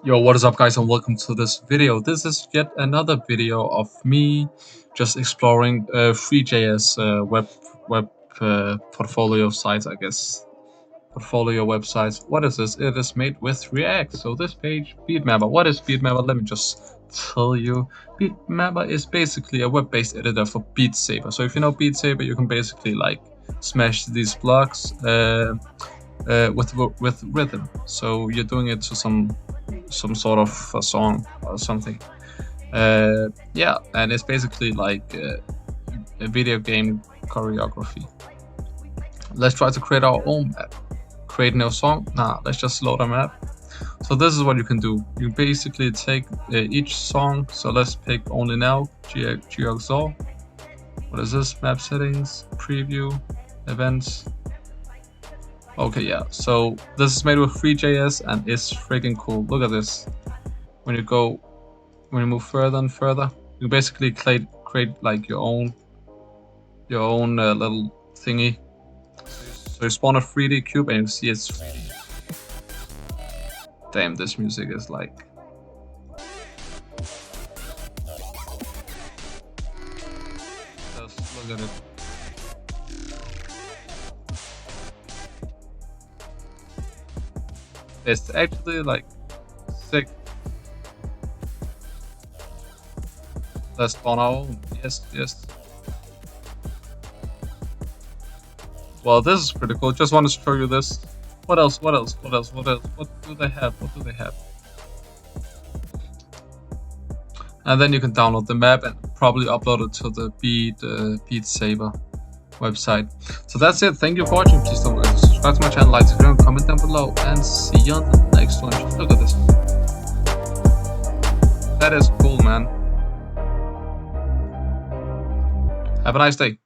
Yo, what is up guys, and welcome to this video. This is yet another video of me just exploring three.js web portfolio sites, I guess. Portfolio websites. What is this? It is made with React. So this page, Beat Mapper. What is Beat Mapper? Let me just tell you. Beat Mapper is basically a web-based editor for Beat Saber. So if you know Beat Saber, you can basically like smash these blocks with rhythm. So you're doing it to some sort of a song or something. Yeah, and it's basically like a video game choreography. Let's try to create our own map. Create no song? Nah, let's just load a map. So this is what you can do. You basically take each song. So let's pick only now GXL. What is this? Map settings, preview, events. Okay, yeah. So this is made with three.js and it's freaking cool. Look at this. When you move further and further, you basically create like your own little thingy. So you spawn a 3D cube and you see it's 3D. Damn, this music is like. Just look at it. It's actually like sick. Let's spawn our own. Yes. Well, this is pretty cool. Just want to show you this. What else? What do they have? And then you can download the map and probably upload it to the Beat Saber website. So that's it. Thank you for watching. Please don't forget to subscribe to my channel, like the video, and comment down below. And see you on the next one. Just look at this. That is cool, man. Have a nice day.